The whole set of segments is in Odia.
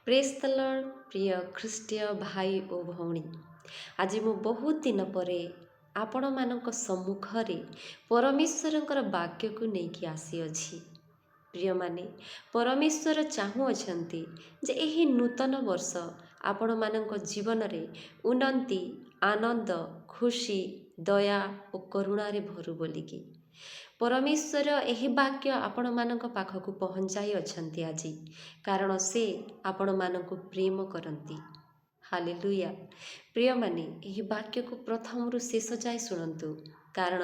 ପ୍ରେଜ୍ ଦ ଲର୍ଡ। ପ୍ରିୟ ଖ୍ରୀଷ୍ଟୀୟ ଭାଇ ଓ ଭଉଣୀ, ଆଜି ମୁଁ ବହୁତ ଦିନ ପରେ ଆପଣମାନଙ୍କ ସମ୍ମୁଖରେ ପରମେଶ୍ୱରଙ୍କର ବାକ୍ୟକୁ ନେଇକି ଆସିଅଛି। ପ୍ରିୟମାନେ, ପରମେଶ୍ୱର ଚାହୁଁଅଛନ୍ତି ଯେ ଏହି ନୂତନ ବର୍ଷ ଆପଣମାନଙ୍କ ଜୀବନରେ ଉନ୍ନତି, ଆନନ୍ଦ, ଖୁସି, ଦୟା ଓ କରୁଣାରେ ଭରୁ ବୋଲିକି ପରମେଶ୍ୱର ଏହି ବାକ୍ୟ ଆପଣମାନଙ୍କ ପାଖକୁ ପହଞ୍ଚାଇ ଅଛନ୍ତି ଆଜି, କାରଣ ସେ ଆପଣମାନଙ୍କୁ ପ୍ରେମ କରନ୍ତି। ହାଲେଲୁୟା। ପ୍ରିୟମାନେ, ଏହି ବାକ୍ୟକୁ ପ୍ରଥମରୁ ଶେଷ ଯାଏ ଶୁଣନ୍ତୁ, କାରଣ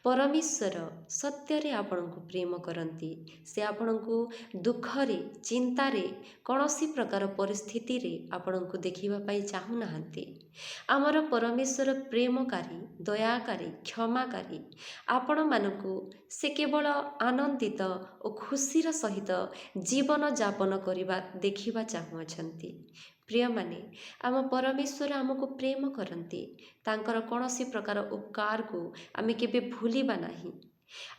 ପରମେଶ୍ୱର ସତ୍ୟରେ ଆପଣଙ୍କୁ ପ୍ରେମ କରନ୍ତି। ସେ ଆପଣଙ୍କୁ ଦୁଃଖରେ, ଚିନ୍ତାରେ, କୌଣସି ପ୍ରକାର ପରିସ୍ଥିତିରେ ଆପଣଙ୍କୁ ଦେଖିବା ପାଇଁ ଚାହୁଁନାହାନ୍ତି। ଆମର ପରମେଶ୍ୱର ପ୍ରେମକାରୀ, ଦୟାକାରୀ, କ୍ଷମାକାରୀ। ଆପଣମାନଙ୍କୁ ସେ କେବଳ ଆନନ୍ଦିତ ଓ ଖୁସିର ସହିତ ଜୀବନ ଯାପନ କରିବା ଦେଖିବା ଚାହୁଁଅଛନ୍ତି। ପ୍ରିୟମାନେ, ଆମ ପରମେଶ୍ୱର ଆମକୁ ପ୍ରେମ କରନ୍ତି। ତାଙ୍କର କୌଣସି ପ୍ରକାର ଉପକାରକୁ ଆମେ କେବେ ଭୁଲିବା ନାହିଁ।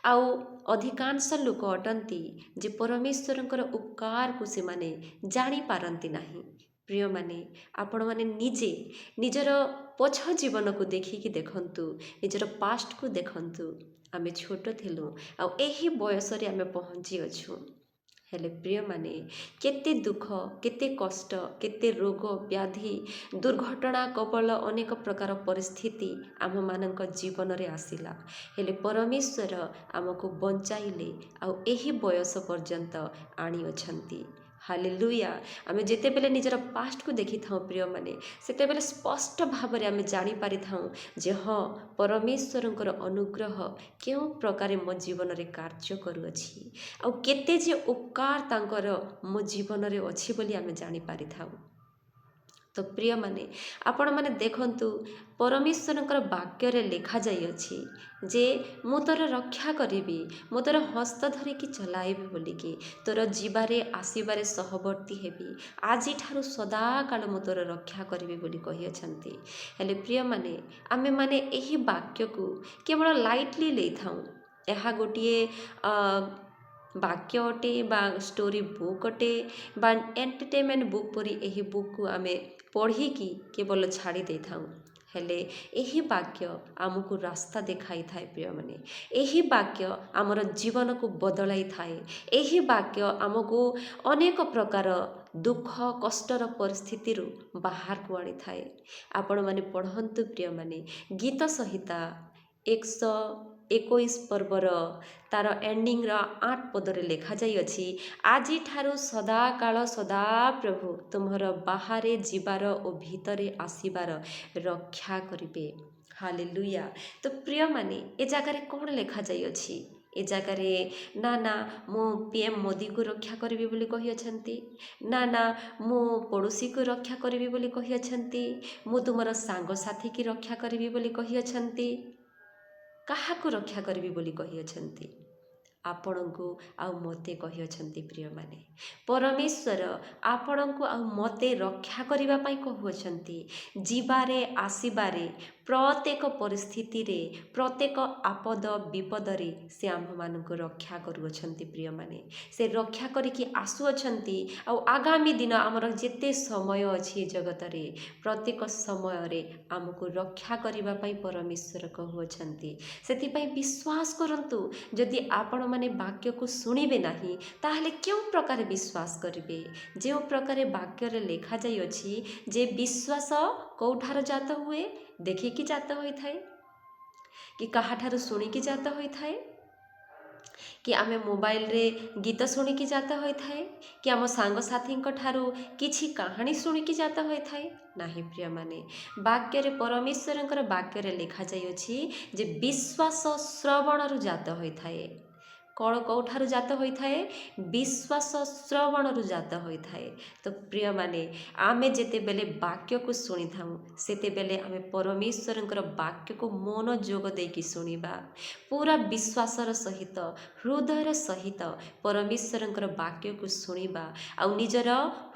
ଆଉ ଅଧିକାଂଶ ଲୋକ ଅଟନ୍ତି ଯେ ପରମେଶ୍ୱରଙ୍କର ଉପକାରକୁ ସେମାନେ ଜାଣିପାରନ୍ତି ନାହିଁ। ପ୍ରିୟମାନେ, ଆପଣମାନେ ନିଜେ ନିଜର ପଛ ଜୀବନକୁ ଦେଖିକି ଦେଖନ୍ତୁ, ନିଜର ପାଷ୍ଟକୁ ଦେଖନ୍ତୁ। ଆମେ ଛୋଟ ଥିଲୁ ଆଉ ଏହି ବୟସରେ ଆମେ ପହଞ୍ଚିଅଛୁ। ହେଲେ ପ୍ରିୟମାନେ, କେତେ ଦୁଃଖ, କେତେ କଷ୍ଟ, କେତେ ରୋଗ ବ୍ୟାଧି, ଦୁର୍ଘଟଣା କବଳ ଅନେକ ପ୍ରକାର ପରିସ୍ଥିତି ଆମମାନଙ୍କ ଜୀବନରେ ଆସିଲା। ହେଲେ ପରମେଶ୍ୱର ଆମକୁ ବଞ୍ଚାଇଲେ ଆଉ ଏହି ବୟସ ପର୍ଯ୍ୟନ୍ତ ଆଣିଅଛନ୍ତି। ହାଲେଲୁୟା। ଆମେ ଯେତେବେଳେ ନିଜର ପାଷ୍ଟକୁ ଦେଖିଥାଉ ପ୍ରିୟମାନେ, ସେତେବେଳେ ସ୍ପଷ୍ଟ ଭାବରେ ଆମେ ଜାଣିପାରିଥାଉ ଯେ ହଁ, ପରମେଶ୍ୱରଙ୍କର ଅନୁଗ୍ରହ କେଉଁ ପ୍ରକାରେ ମୋ ଜୀବନରେ କାର୍ଯ୍ୟ କରୁଅଛି ଆଉ କେତେ ଯେ ଉପକାର ତାଙ୍କର ମୋ ଜୀବନରେ ଅଛି ବୋଲି ଆମେ ଜାଣିପାରିଥାଉ। ତ ପ୍ରିୟମାନେ, ଆପଣମାନେ ଦେଖନ୍ତୁ, ପରମେଶ୍ୱରଙ୍କର ବାକ୍ୟରେ ଲେଖାଯାଇଅଛି ଯେ ମୁଁ ତୋର ରକ୍ଷା କରିବି, ମୁଁ ତୋର ହସ୍ତ ଧରିକି ଚଲାଇବି ବୋଲିକି, ତୋର ଯିବାରେ ଆସିବାରେ ସହବର୍ତ୍ତୀ ହେବି, ଆଜିଠାରୁ ସଦାକାଳ ମୁଁ ତୋର ରକ୍ଷା କରିବି ବୋଲି କହିଅଛନ୍ତି। ହେଲେ ପ୍ରିୟମାନେ, ଆମେମାନେ ଏହି ବାକ୍ୟକୁ କେବଳ ଲାଇଟଲି ନେଇଥାଉ। ଏହା ଗୋଟିଏ ବାକ୍ୟ ଅଟେ ବା ଷ୍ଟୋରି ବୁକ୍ ଅଟେ ବା ଏଣ୍ଟରଟେନମେଣ୍ଟ ବୁକ୍ ପରି ଏହି ବୁକ୍କୁ ଆମେ ପଢ଼ିକି କେବଳ ଛାଡ଼ି ଦେଇଥାଉ। ହେଲେ ଏହି ବାକ୍ୟ ଆମକୁ ରାସ୍ତା ଦେଖାଇଥାଏ। ପ୍ରିୟମାନେ, ଏହି ବାକ୍ୟ ଆମର ଜୀବନକୁ ବଦଳାଇଥାଏ। ଏହି ବାକ୍ୟ ଆମକୁ ଅନେକ ପ୍ରକାର ଦୁଃଖ କଷ୍ଟର ପରିସ୍ଥିତିରୁ ବାହାରକୁ ଆଣିଥାଏ। ଆପଣମାନେ ପଢ଼ନ୍ତୁ ପ୍ରିୟମାନେ, ଗୀତ ସଂହିତା 121 ପର୍ବର ତାର ଏଣ୍ଡିଂର 8 ପଦରେ ଲେଖାଯାଇଅଛି, ଆଜିଠାରୁ ସଦାକାଳ ସଦାପ୍ରଭୁ ତୁମର ବାହାରେ ଯିବାର ଓ ଭିତରେ ଆସିବାର ରକ୍ଷା କରିବେ। ହାଲେଲୁୟା। ତ ପ୍ରିୟମାନେ, ଏ ଜାଗାରେ କ'ଣ ଲେଖାଯାଇଅଛି? ଏ ଜାଗାରେ ନା ମୁଁ PM ମୋଦିକୁ ରକ୍ଷା କରିବି ବୋଲି କହିଅଛନ୍ତି, ନା ମୁଁ ପଡ଼ୋଶୀକୁ ରକ୍ଷା କରିବି ବୋଲି କହିଅଛନ୍ତି, ମୁଁ ତୁମର ସାଙ୍ଗସାଥୀକି ରକ୍ଷା କରିବି ବୋଲି କହିଅଛନ୍ତି। କାହାକୁ ରକ୍ଷା କରିବି ବୋଲି କହିଅଛନ୍ତି? ଆପଣଙ୍କୁ ଆଉ ମୋତେ କହିଅଛନ୍ତି। ପ୍ରିୟମାନେ, ପରମେଶ୍ୱର ଆପଣଙ୍କୁ ଆଉ ମୋତେ ରକ୍ଷା କରିବା ପାଇଁ କହୁଅଛନ୍ତି। ଯିବାରେ ଆସିବାରେ, ପ୍ରତ୍ୟେକ ପରିସ୍ଥିତିରେ, ପ୍ରତ୍ୟେକ ଆପଦ ବିପଦରେ ସେ ଆମ୍ଭମାନଙ୍କୁ ରକ୍ଷା କରୁଅଛନ୍ତି। ପ୍ରିୟମାନେ, ସେ ରକ୍ଷା କରିକି ଆସୁଅଛନ୍ତି। ଆଉ ଆଗାମୀ ଦିନ ଆମର ଯେତେ ସମୟ ଅଛି ଏ ଜଗତରେ, ପ୍ରତ୍ୟେକ ସମୟରେ ଆମକୁ ରକ୍ଷା କରିବା ପାଇଁ ପରମେଶ୍ୱର କହୁଅଛନ୍ତି। ସେଥିପାଇଁ ବିଶ୍ୱାସ କରନ୍ତୁ। ଯଦି ଆପଣମାନେ ବାକ୍ୟକୁ ଶୁଣିବେ ନାହିଁ, ତାହେଲେ କେଉଁ ପ୍ରକାରେ ବିଶ୍ୱାସ କରିବେ? ଯେଉଁ ପ୍ରକାରେ ବାକ୍ୟରେ ଲେଖାଯାଇଅଛି ଯେ ବିଶ୍ୱାସ କେଉଁଠାରୁ ଜାତ ହୁଏ? ଦେଖିକି ଜାତ ହୋଇଥାଏ କି କାହାଠାରୁ ଶୁଣିକି ଜାତ ହୋଇଥାଏ? କି ଆମେ ମୋବାଇଲରେ ଗୀତ ଶୁଣିକି ଜାତ ହୋଇଥାଏ? କି ଆମ ସାଙ୍ଗସାଥୀଙ୍କ ଠାରୁ କିଛି କାହାଣୀ ଶୁଣିକି ଜାତ ହୋଇଥାଏ? ନାହିଁ ପ୍ରିୟମାନେ, ବାକ୍ୟରେ ପରମେଶ୍ୱରଙ୍କର ବାକ୍ୟରେ ଲେଖାଯାଇଅଛି ଯେ ବିଶ୍ୱାସ ଶ୍ରବଣରୁ ଜାତ ହୋଇଥାଏ। କ'ଣ କେଉଁଠାରୁ ଜାତ ହୋଇଥାଏ? ବିଶ୍ୱାସ ଶ୍ରବଣରୁ ଜାତ ହୋଇଥାଏ। ତ ପ୍ରିୟମାନେ, ଆମେ ଯେତେବେଳେ ବାକ୍ୟକୁ ଶୁଣିଥାଉ, ସେତେବେଳେ ଆମେ ପରମେଶ୍ୱରଙ୍କର ବାକ୍ୟକୁ ମନୋଯୋଗ ଦେଇକି ଶୁଣିବା। ପୁରା ବିଶ୍ୱାସର ସହିତ, ହୃଦୟର ସହିତ ପରମେଶ୍ୱରଙ୍କର ବାକ୍ୟକୁ ଶୁଣିବା ଆଉ ନିଜର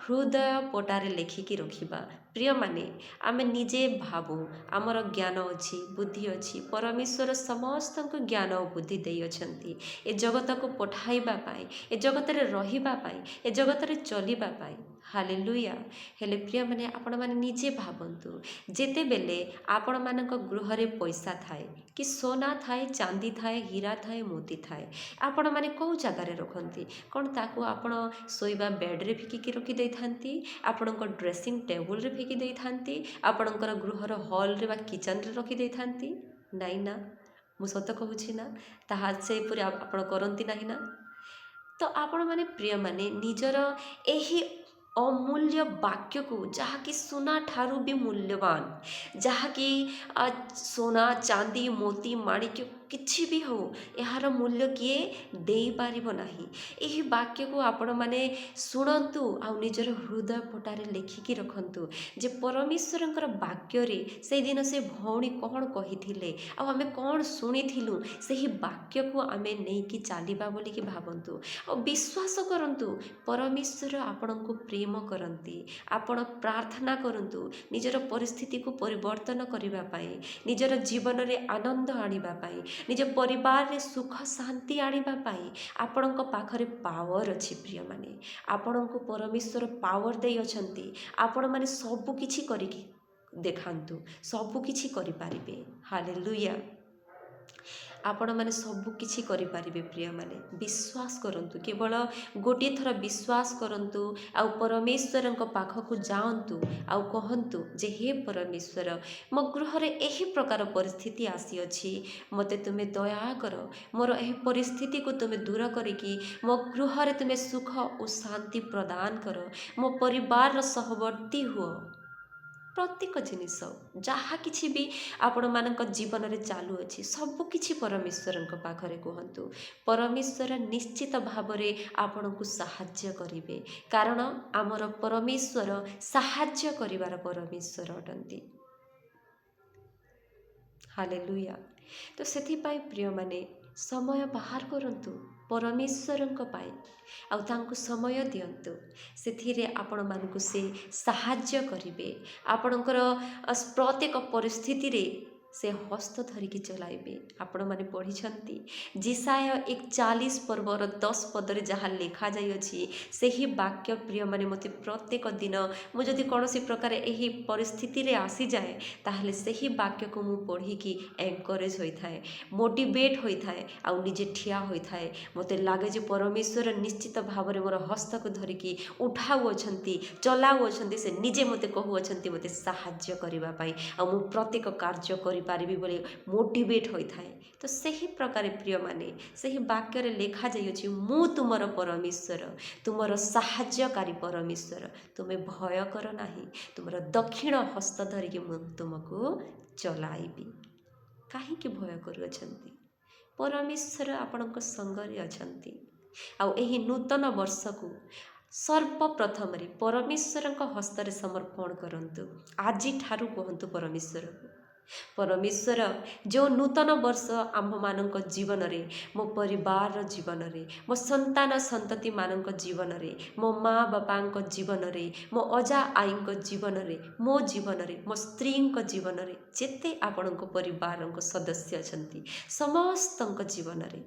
ହୃଦୟ ପଟାରେ ଲେଖିକି ରଖିବା। ପ୍ରିୟ ମାନେ ଆମେ ନିଜେ ଭାବୁ ଆମର ଜ୍ଞାନ ଅଛି, ବୁଦ୍ଧି ଅଛି। ପରମେଶ୍ୱର ସମସ୍ତଙ୍କୁ ଜ୍ଞାନ ଓ ବୁଦ୍ଧି ଦେଇଅଛନ୍ତି ଏ ଜଗତକୁ ପଠାଇବା ପାଇଁ, ଏ ଜଗତରେ ରହିବା ପାଇଁ, ଏ ଜଗତରେ ଚଲିବା ପାଇଁ। ହାଲେଲୁୟା। ହେଲେ ପ୍ରିୟମାନେ ଆପଣମାନେ ନିଜେ ଭାବନ୍ତୁ, ଯେତେବେଳେ ଆପଣମାନଙ୍କ ଗୃହରେ ପଇସା ଥାଏ କି সোনা ଥାଏ, ଚାନ୍ଦି ଥାଏ, ହୀରା ଥାଏ, ମୋତି ଥାଏ, ଆପଣମାନେ କେଉଁ ଜାଗାରେ ରଖନ୍ତି? କ'ଣ ତାକୁ ଆପଣ ଶୋଇବା ବେଡ଼୍ରେ ଫିକିକି ରଖିଦେଇଥାନ୍ତି? ଆପଣଙ୍କ ଡ୍ରେସିଂ ଟେବୁଲରେ ଫିକି ଦେଇଥାନ୍ତି? ଆପଣଙ୍କର ଗୃହର ହଲ୍ରେ ବା କିଚେନ୍ରେ ରଖିଦେଇଥାନ୍ତି? ନାଇଁ ନା? ମୁଁ ସତ କହୁଛି ନା? ତାହା ସେହିପରି ଆପଣ କରନ୍ତି ନାହିଁ ନା? ତ ଆପଣମାନେ ପ୍ରିୟମାନେ ନିଜର ଏହି ଅମୂଲ୍ୟ ବାକ୍ୟକୁ, ଯାହାକି ସୁନା ଠାରୁ ବି ମୂଲ୍ୟବାନ, ଯାହାକି সোନା, ଚାନ୍ଦି, ମୋତି, ମାଣିକ୍ୟ କିଛି ବି ହେଉ, ଏହାର ମୂଲ୍ୟ କିଏ ଦେଇପାରିବ ନାହିଁ। ଏହି ବାକ୍ୟକୁ ଆପଣମାନେ ଶୁଣନ୍ତୁ ଆଉ ନିଜର ହୃଦୟ ପଟାରେ ଲେଖିକି ରଖନ୍ତୁ ଯେ ପରମେଶ୍ୱରଙ୍କର ବାକ୍ୟରେ ସେଦିନ ସେ ଭଉଣୀ କ'ଣ କହିଥିଲେ ଆଉ ଆମେ କ'ଣ ଶୁଣିଥିଲୁ, ସେହି ବାକ୍ୟକୁ ଆମେ ନେଇକି ଚାଲିବା ବୋଲିକି ଭାବନ୍ତୁ ଆଉ ବିଶ୍ୱାସ କରନ୍ତୁ। ପରମେଶ୍ୱର ଆପଣଙ୍କୁ ପ୍ରେମ କରନ୍ତି। ଆପଣ ପ୍ରାର୍ଥନା କରନ୍ତୁ ନିଜର ପରିସ୍ଥିତିକୁ ପରିବର୍ତ୍ତନ କରିବା ପାଇଁ, ନିଜର ଜୀବନରେ ଆନନ୍ଦ ଆଣିବା ପାଇଁ, ନିଜ ପରିବାରରେ ସୁଖ ଶାନ୍ତି ଆଣିବା ପାଇଁ। ଆପଣଙ୍କ ପାଖରେ ପାୱାର ଅଛି ପ୍ରିୟମାନେ। ଆପଣଙ୍କୁ ପରମେଶ୍ୱର ପାୱାର ଦେଇଅଛନ୍ତି। ଆପଣମାନେ ସବୁ କିଛି କରିକି ଦେଖାନ୍ତୁ, ସବୁ କିଛି କରିପାରିବେ। ହାଲେଲୁୟା। ଆପଣମାନେ ସବୁ କିଛି କରିପାରିବେ ପ୍ରିୟମାନେ। ବିଶ୍ୱାସ କରନ୍ତୁ, କେବଳ ଗୋଟିଏ ଥର ବିଶ୍ୱାସ କରନ୍ତୁ ଆଉ ପରମେଶ୍ୱରଙ୍କ ପାଖକୁ ଯାଆନ୍ତୁ ଆଉ କହନ୍ତୁ ଯେ ହେ ପରମେଶ୍ୱର, ମୋ ଗୃହରେ ଏହି ପ୍ରକାର ପରିସ୍ଥିତି ଆସିଅଛି, ମୋତେ ତୁମେ ଦୟାକର, ମୋର ଏହି ପରିସ୍ଥିତିକୁ ତୁମେ ଦୂର କରିକି ମୋ ଗୃହରେ ତୁମେ ସୁଖ ଓ ଶାନ୍ତି ପ୍ରଦାନ କର, ମୋ ପରିବାରର ସହବର୍ତ୍ତୀ ହୁଅ। ପ୍ରତ୍ୟେକ ଜିନିଷ ଯାହା କିଛି ବି ଆପଣମାନଙ୍କ ଜୀବନରେ ଚାଲୁଅଛି ସବୁକିଛି ପରମେଶ୍ୱରଙ୍କ ପାଖରେ କୁହନ୍ତୁ। ପରମେଶ୍ୱର ନିଶ୍ଚିତ ଭାବରେ ଆପଣଙ୍କୁ ସାହାଯ୍ୟ କରିବେ, କାରଣ ଆମର ପରମେଶ୍ୱର ସାହାଯ୍ୟ କରିବାର ପରମେଶ୍ୱର ଅଟନ୍ତି। ହାଲେଲୁୟା। ତ ସେଥିପାଇଁ ପ୍ରିୟମାନେ ସମୟ ବାହାର କରନ୍ତୁ ପରମେଶ୍ୱରଙ୍କ ପାଇଁ ଆଉ ତାଙ୍କୁ ସମୟ ଦିଅନ୍ତୁ। ସେଥିରେ ଆପଣମାନଙ୍କୁ ସେ ସାହାଯ୍ୟ କରିବେ। ଆପଣଙ୍କର ପ୍ରତ୍ୟେକ ପରିସ୍ଥିତିରେ ସେ ହସ୍ତ ଧରିକି ଚଲାଇବେ। ଆପଣମାନେ ପଢ଼ିଛନ୍ତି ଯେଶାୟା 41 ପର୍ବର 10 ପଦରେ ଯାହା ଲେଖାଯାଇଅଛି, ସେହି ବାକ୍ୟ ପ୍ରିୟମାନେ ମୋତେ ପ୍ରତ୍ୟେକ ଦିନ ମୁଁ ଯଦି କୌଣସି ପ୍ରକାର ଏହି ପରିସ୍ଥିତିରେ ଆସିଯାଏ, ତାହେଲେ ସେହି ବାକ୍ୟକୁ ମୁଁ ପଢ଼ିକି ଏନକରେଜ୍ ହୋଇଥାଏ, ମୋଟିଭେଟ୍ ହୋଇଥାଏ ଆଉ ନିଜେ ଠିଆ ହୋଇଥାଏ। ମୋତେ ଲାଗେ ଯେ ପରମେଶ୍ୱର ନିଶ୍ଚିତ ଭାବରେ ମୋର ହସ୍ତକୁ ଧରିକି ଉଠାଉଅଛନ୍ତି, ଚଲାଉଅଛନ୍ତି। ସେ ନିଜେ ମୋତେ କହୁଅଛନ୍ତି ମୋତେ ସାହାଯ୍ୟ କରିବା ପାଇଁ ଆଉ ମୁଁ ପ୍ରତ୍ୟେକ କାର୍ଯ୍ୟ କରିପାରିବି ବୋଲି ମୋଟିଭେଟ୍ ହୋଇଥାଏ। ତ ସେହି ପ୍ରକାରେ ପ୍ରିୟମାନେ ସେହି ବାକ୍ୟରେ ଲେଖାଯାଇଅଛି, ମୁଁ ତୁମର ପରମେଶ୍ୱର, ତୁମର ସାହାଯ୍ୟକାରୀ ପରମେଶ୍ୱର, ତୁମେ ଭୟ କର ନାହିଁ, ତୁମର ଦକ୍ଷିଣ ହସ୍ତ ଧରିକି ମୁଁ ତୁମକୁ ଚଲାଇବି। କାହିଁକି ଭୟ କରୁଅଛନ୍ତି? ପରମେଶ୍ୱର ଆପଣଙ୍କ ସଙ୍ଗରେ ଅଛନ୍ତି। ଆଉ ଏହି ନୂତନ ବର୍ଷକୁ ସର୍ବପ୍ରଥମରେ ପରମେଶ୍ୱରଙ୍କ ହସ୍ତରେ ସମର୍ପଣ କରନ୍ତୁ। ଆଜିଠାରୁ କୁହନ୍ତୁ ପରମେଶ୍ୱରକୁ, ପରମେଶ୍ୱର, ଯେଉଁ ନୂତନ ବର୍ଷ ଆମ୍ଭମାନଙ୍କ ଜୀବନରେ, ମୋ ପରିବାରର ଜୀବନରେ, ମୋ ସନ୍ତାନ ସନ୍ତତିମାନଙ୍କ ଜୀବନରେ, ମୋ ମା ବାପାଙ୍କ ଜୀବନରେ, ମୋ ଅଜା ଆଈଙ୍କ ଜୀବନରେ, ମୋ ଜୀବନରେ, ମୋ ସ୍ତ୍ରୀଙ୍କ ଜୀବନରେ, ଯେତେ ଆପଣଙ୍କ ପରିବାରଙ୍କ ସଦସ୍ୟ ଅଛନ୍ତି ସମସ୍ତଙ୍କ ଜୀବନରେ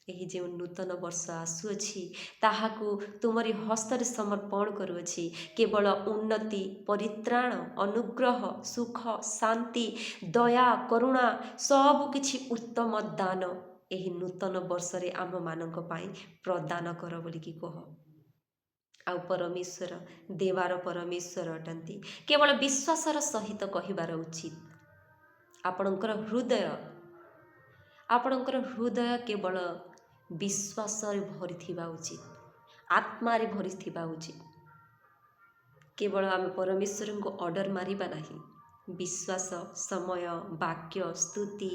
ଏହି ଯେଉଁ ନୂତନ ବର୍ଷ ଆସୁଅଛି, ତାହାକୁ ତୁମରି ହସ୍ତରେ ସମର୍ପଣ କରୁଅଛି। କେବଳ ଉନ୍ନତି, ପରିତ୍ରାଣ, ଅନୁଗ୍ରହ, ସୁଖ, ଶାନ୍ତି, ଦୟା, କରୁଣା, ସବୁକିଛି ଉତ୍ତମ ଦାନ ଏହି ନୂତନ ବର୍ଷରେ ଆମ୍ଭମାନଙ୍କ ପାଇଁ ପ୍ରଦାନ କର ବୋଲିକି କହ। ଆଉ ପରମେଶ୍ୱର ଦେବାର ପରମେଶ୍ୱର ଅଟନ୍ତି। କେବଳ ବିଶ୍ୱାସର ସହିତ କହିବାର ଉଚିତ। ଆପଣଙ୍କର ହୃଦୟ କେବଳ ବିଶ୍ୱାସରେ ଭରିଥିବା ଉଚିତ, ଆତ୍ମାରେ ଭରିଥିବା ଉଚିତ। କେବଳ ଆମେ ପରମେଶ୍ୱରଙ୍କୁ ଅର୍ଡ଼ର ମାରିବା ନାହିଁ। ବିଶ୍ୱାସ, ସମୟ, ବାକ୍ୟ, ସ୍ତୁତି,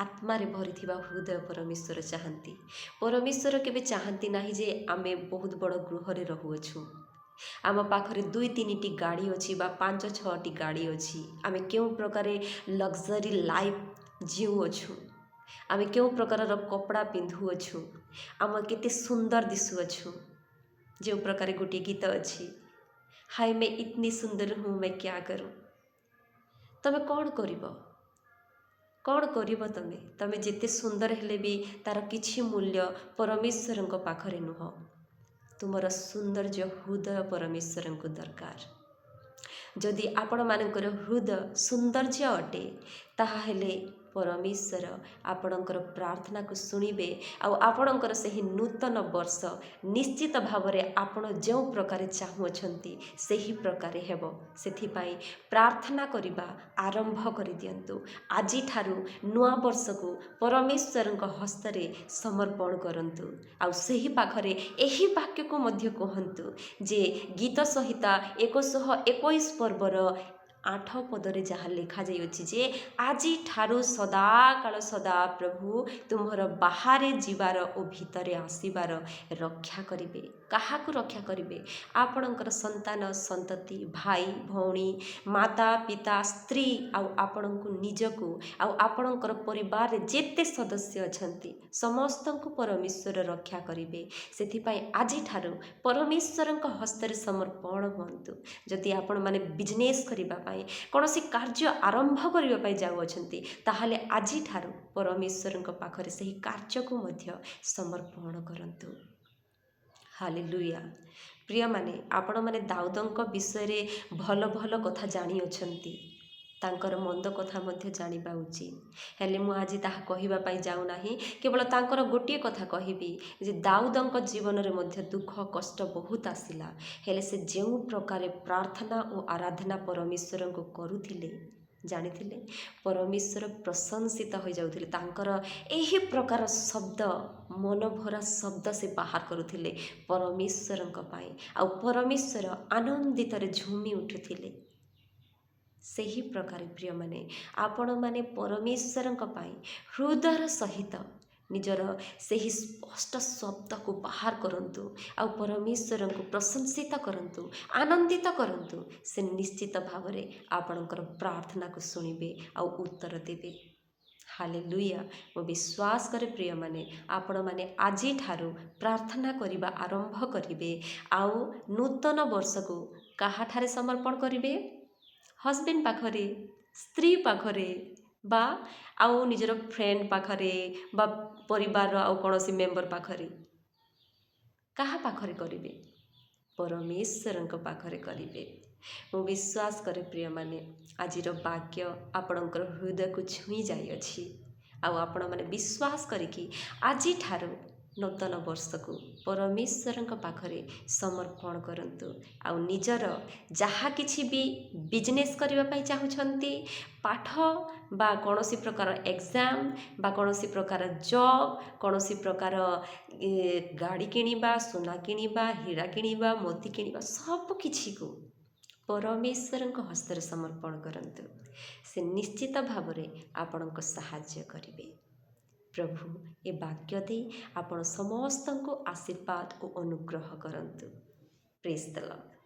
ଆତ୍ମାରେ ଭରିଥିବା ହୃଦୟ ପରମେଶ୍ୱର ଚାହାନ୍ତି। ପରମେଶ୍ୱର କେବେ ଚାହାନ୍ତି ନାହିଁ ଯେ ଆମେ ବହୁତ ବଡ଼ ଗୃହରେ ରହୁଅଛୁ, ଆମ ପାଖରେ 2-3ଟି ଗାଡ଼ି ଅଛି ବା 5-6ଟି ଗାଡ଼ି ଅଛି, ଆମେ କେଉଁ ପ୍ରକାରେ ଲକ୍ସରୀ ଲାଇଫ୍ ଜିଉଅଛୁ, ଆମେ କେଉଁ ପ୍ରକାରର କପଡ଼ା ପିନ୍ଧୁଅଛୁ, ଆମେ କେତେ ସୁନ୍ଦର ଦିଶୁଅଛୁ। ଯେଉଁ ପ୍ରକାର ଗୋଟିଏ ଗୀତ ଅଛି, ହାय ମେ ଇତନି ସୁନ୍ଦର ହୁଁ ମେ କ୍ୟା କरूं। ତମେ କ'ଣ କରିବ? କ'ଣ କରିବ ତମେ? ତମେ ଯେତେ ସୁନ୍ଦର ହେଲେ ବି ତା'ର କିଛି ମୂଲ୍ୟ ପରମେଶ୍ୱରଙ୍କ ପାଖରେ ନୁହଁ। ତୁମର ସୌନ୍ଦର୍ଯ୍ୟ ହୃଦୟ ପରମେଶ୍ୱରଙ୍କୁ ଦରକାର। ଯଦି ଆପଣମାନଙ୍କର ହୃଦୟ ସୌନ୍ଦର୍ଯ୍ୟ ଅଟେ, ତାହେଲେ ପରମେଶ୍ୱର ଆପଣଙ୍କର ପ୍ରାର୍ଥନାକୁ ଶୁଣିବେ ଆଉ ଆପଣଙ୍କର ସେହି ନୂତନ ବର୍ଷ ନିଶ୍ଚିତ ଭାବରେ ଆପଣ ଯେଉଁ ପ୍ରକାରେ ଚାହୁଁଅଛନ୍ତି ସେହି ପ୍ରକାରେ ହେବ। ସେଥିପାଇଁ ପ୍ରାର୍ଥନା କରିବା ଆରମ୍ଭ କରିଦିଅନ୍ତୁ। ଆଜିଠାରୁ ନୂଆ ବର୍ଷକୁ ପରମେଶ୍ୱରଙ୍କ ହସ୍ତରେ ସମର୍ପଣ କରନ୍ତୁ। ଆଉ ସେହି ପାଖରେ ଏହି ବାକ୍ୟକୁ ମଧ୍ୟ କୁହନ୍ତୁ ଯେ ଗୀତ ସଂହିତା 121 ପର୍ବର 8 ପଦରେ ଯାହା ଲେଖାଯାଇଅଛି ଯେ ଆଜିଠାରୁ ସଦାକାଳ ସଦା ପ୍ରଭୁ ତୁମର ବାହାରେ ଯିବାର ଓ ଭିତରେ ଆସିବାର ରକ୍ଷା କରିବେ। କାହାକୁ ରକ୍ଷା କରିବେ? ଆପଣଙ୍କର ସନ୍ତାନ ସନ୍ତତି, ଭାଇ ଭଉଣୀ, ମାତା ପିତା, ସ୍ତ୍ରୀ ଆଉ ଆପଣଙ୍କୁ ନିଜକୁ ଆଉ ଆପଣଙ୍କର ପରିବାରରେ ଯେତେ ସଦସ୍ୟ ଅଛନ୍ତି ସମସ୍ତଙ୍କୁ ପରମେଶ୍ୱର ରକ୍ଷା କରିବେ। ସେଥିପାଇଁ ଆଜିଠାରୁ ପରମେଶ୍ୱରଙ୍କ ହସ୍ତରେ ସମର୍ପଣ ହୁଅନ୍ତୁ। ଯଦି ଆପଣମାନେ ବିଜନେସ୍ କରିବା ପାଇଁ କୌଣସି କାର୍ଯ୍ୟ ଆରମ୍ଭ କରିବା ପାଇଁ ଯାଉଅଛନ୍ତି, ତାହେଲେ ଆଜିଠାରୁ ପରମେଶ୍ୱରଙ୍କ ପାଖରେ ସେହି କାର୍ଯ୍ୟକୁ ମଧ୍ୟ ସମର୍ପଣ କରନ୍ତୁ। ହାଲେଲୁୟା। ପ୍ରିୟମାନେ, ଆପଣମାନେ ଦାଉଦଙ୍କ ବିଷୟରେ ଭଲ ଭଲ କଥା ଜାଣିଅଛନ୍ତି। ତାଙ୍କର ମନ୍ଦ କଥା ମଧ୍ୟ ଜାଣିବା ଉଚିତ। ହେଲେ ମୁଁ ଆଜି ତାହା କହିବା ପାଇଁ ଯାଉନାହିଁ। କେବଳ ତାଙ୍କର ଗୋଟିଏ କଥା କହିବି ଯେ ଦାଉଦଙ୍କ ଜୀବନରେ ମଧ୍ୟ ଦୁଃଖ କଷ୍ଟ ବହୁତ ଆସିଲା। ହେଲେ ସେ ଯେଉଁ ପ୍ରକାରେ ପ୍ରାର୍ଥନା ଓ ଆରାଧନା ପରମେଶ୍ୱରଙ୍କୁ କରୁଥିଲେ, ଜାଣିଥିଲେ ପରମେଶ୍ୱର ପ୍ରଶଂସିତ ହୋଇଯାଉଥିଲେ। ତାଙ୍କର ଏହି ପ୍ରକାର ଶବ୍ଦ, ମନଭରା ଶବ୍ଦ ସେ ବାହାର କରୁଥିଲେ ପରମେଶ୍ୱରଙ୍କ ପାଇଁ। ଆଉ ପରମେଶ୍ୱର ଆନନ୍ଦିତରେ ଝୁମି ଉଠୁଥିଲେ। ସେହି ପ୍ରକାର ପ୍ରିୟମାନେ, ଆପଣମାନେ ପରମେଶ୍ୱରଙ୍କ ପାଇଁ ହୃଦୟର ସହିତ ନିଜର ସେହି ସ୍ପଷ୍ଟ ଶବ୍ଦକୁ ବାହାର କରନ୍ତୁ ଆଉ ପରମେଶ୍ୱରଙ୍କୁ ପ୍ରଶଂସିତ କରନ୍ତୁ, ଆନନ୍ଦିତ କରନ୍ତୁ। ସେ ନିଶ୍ଚିତ ଭାବରେ ଆପଣଙ୍କର ପ୍ରାର୍ଥନାକୁ ଶୁଣିବେ ଆଉ ଉତ୍ତର ଦେବେ। ହାଲେଲୁୟା। ମୁଁ ବିଶ୍ୱାସ କରେ ପ୍ରିୟମାନେ, ଆପଣମାନେ ଆଜିଠାରୁ ପ୍ରାର୍ଥନା କରିବା ଆରମ୍ଭ କରିବେ ଆଉ ନୂତନ ବର୍ଷକୁ କାହାଠାରେ ସମର୍ପଣ କରିବେ? ହଜବେଣ୍ଡ ପାଖରେ, ସ୍ତ୍ରୀ ପାଖରେ ବା ଆଉ ନିଜର ଫ୍ରେଣ୍ଡ ପାଖରେ ବା ପରିବାରର ଆଉ କୌଣସି ମେମ୍ବର ପାଖରେ। କାହା ପାଖରେ କରିବେ? ପରମେଶ୍ୱରଙ୍କ ପାଖରେ କରିବେ। ମୁଁ ବିଶ୍ୱାସ କରେ ପ୍ରିୟମାନେ, ଆଜିର ବାକ୍ୟ ଆପଣଙ୍କର ହୃଦୟକୁ ଛୁଇଁ ଯାଇଅଛି। ଆଉ ଆପଣମାନେ ବିଶ୍ୱାସ କରିକି ଆଜିଠାରୁ ନୂତନ ବର୍ଷକୁ ପରମେଶ୍ୱରଙ୍କ ପାଖରେ ସମର୍ପଣ କରନ୍ତୁ। ଆଉ ନିଜର ଯାହା କିଛି ବି ବିଜନେସ୍ କରିବା ପାଇଁ ଚାହୁଁଛନ୍ତି, ପାଠ ବା କୌଣସି ପ୍ରକାର ଏକ୍ଜାମ୍ ବା କୌଣସି ପ୍ରକାର ଜବ୍, କୌଣସି ପ୍ରକାର ଗାଡ଼ି କିଣିବା, ସୁନା କିଣିବା, ହୀରା କିଣିବା, ମୋତି କିଣିବା, ସବୁ କିଛିକୁ ପରମେଶ୍ୱରଙ୍କ ହସ୍ତରେ ସମର୍ପଣ କରନ୍ତୁ। ସେ ନିଶ୍ଚିତ ଭାବରେ ଆପଣଙ୍କ ସାହାଯ୍ୟ କରିବେ। ପ୍ରଭୁ ଏ ବାକ୍ୟ ଦେଇ ଆପଣ ସମସ୍ତଙ୍କୁ ଆଶୀର୍ବାଦ ଓ ଅନୁଗ୍ରହ କରନ୍ତୁ। ପ୍ରେଜ୍ ଦ ଲର୍ଡ।